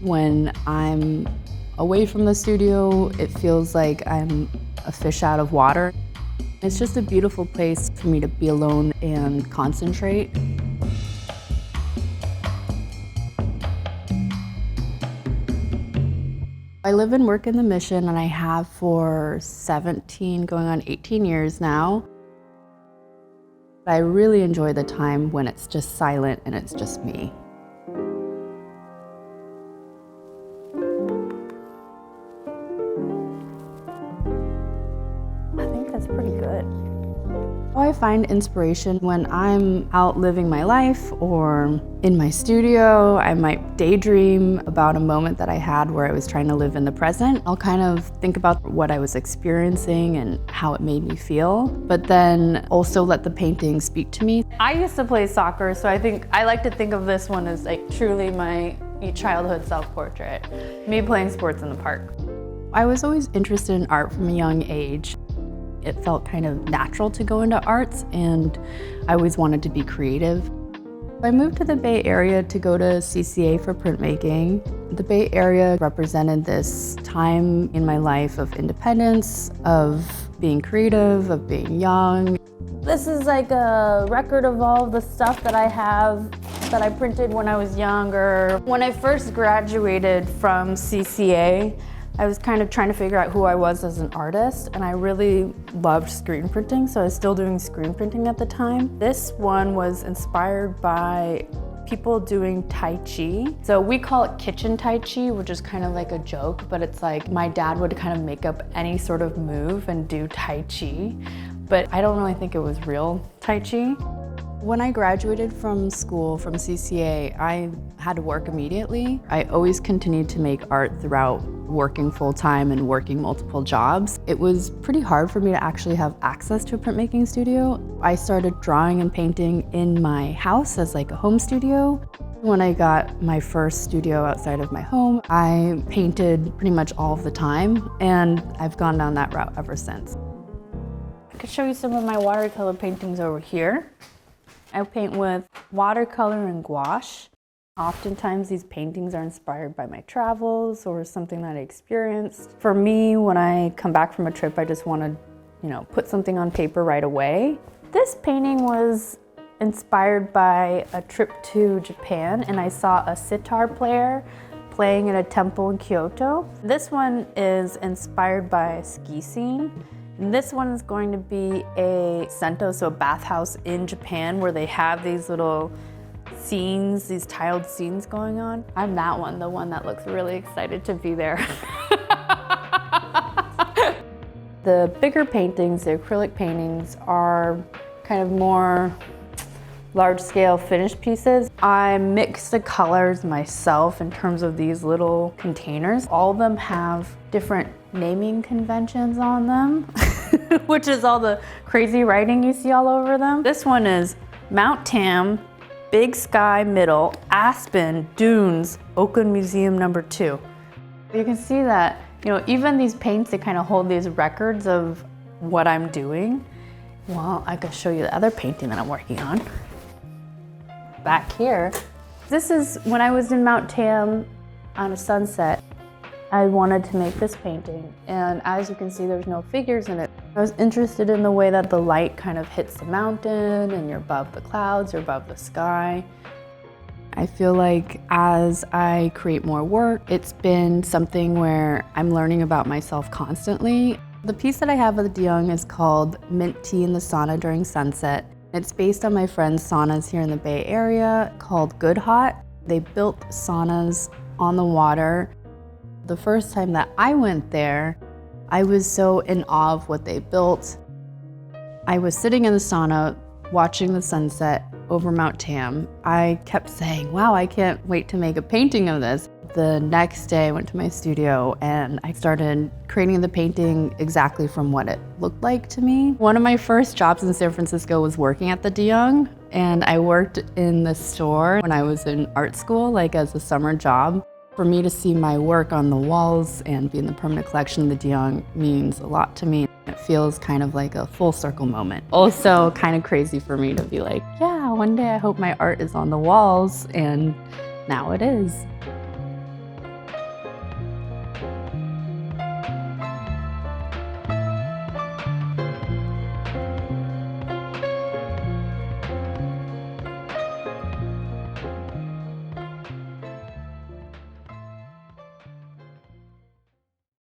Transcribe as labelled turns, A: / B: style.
A: When I'm away from the studio, it feels like I'm a fish out of water. It's just a beautiful place for me to be alone and concentrate. I live and work in the Mission, and I have for 17, going on 18 years now. I really enjoy the time when it's just silent and it's just me. I think that's pretty good. I find inspiration when I'm out living my life or in my studio. I might daydream about a moment that I had where I was trying to live in the present. I'll kind of think about what I was experiencing and how it made me feel, but then also let the painting speak to me. I used to play soccer, so I like to think of this one as like truly my childhood self-portrait. Me playing sports in the park. I was always interested in art from a young age. It felt kind of natural to go into arts, and I always wanted to be creative. I moved to the Bay Area to go to CCA for printmaking. The Bay Area represented this time in my life of independence, of being creative, of being young. This is like a record of all the stuff that I have that I printed when I was younger. When I first graduated from CCA, I was kind of trying to figure out who I was as an artist, and I really loved screen printing, so I was still doing screen printing at the time. This one was inspired by people doing Tai Chi. So we call it kitchen Tai Chi, which is kind of like a joke, but it's like my dad would kind of make up any sort of move and do Tai Chi, but I don't really think it was real Tai Chi. When I graduated from school, from CCA, I had to work immediately. I always continued to make art throughout working full-time and working multiple jobs. It was pretty hard for me to actually have access to a printmaking studio. I started drawing and painting in my house as like a home studio. When I got my first studio outside of my home, I painted pretty much all of the time, and I've gone down that route ever since. I could show you some of my watercolor paintings over here. I paint with watercolor and gouache. Oftentimes these paintings are inspired by my travels or something that I experienced. For me, when I come back from a trip, I just want to, put something on paper right away. This painting was inspired by a trip to Japan, and I saw a sitar player playing in a temple in Kyoto. This one is inspired by a ski scene. And this one is going to be a sento, so a bathhouse in Japan where they have these little scenes, these tiled scenes going on. I'm that one, the one that looks really excited to be there. The bigger paintings, the acrylic paintings, are kind of more large-scale finished pieces. I mix the colors myself in terms of these little containers. All of them have different naming conventions on them, which is all the crazy writing you see all over them. This one is Mount Tam, Big Sky Middle, Aspen, Dunes, Oakland Museum number 2. You can see that, even these paints, they kind of hold these records of what I'm doing. Well, I could show you the other painting that I'm working on. Back here, this is when I was in Mount Tam on a sunset. I wanted to make this painting, and as you can see, there's no figures in it. I was interested in the way that the light kind of hits the mountain, and you're above the clouds, you're above the sky. I feel like as I create more work, it's been something where I'm learning about myself constantly. The piece that I have of De Young is called Mint Tea in the Sauna During Sunset. It's based on my friend's saunas here in the Bay Area called Good Hot. They built saunas on the water. The first time that I went there, I was so in awe of what they built. I was sitting in the sauna watching the sunset over Mount Tam. I kept saying, wow, I can't wait to make a painting of this. The next day I went to my studio and I started creating the painting exactly from what it looked like to me. One of my first jobs in San Francisco was working at the De Young, and I worked in the store when I was in art school, like as a summer job. For me to see my work on the walls and be in the permanent collection of the De Young means a lot to me. It feels kind of like a full circle moment. Also kind of crazy for me to be like, yeah, one day I hope my art is on the walls, and now it is.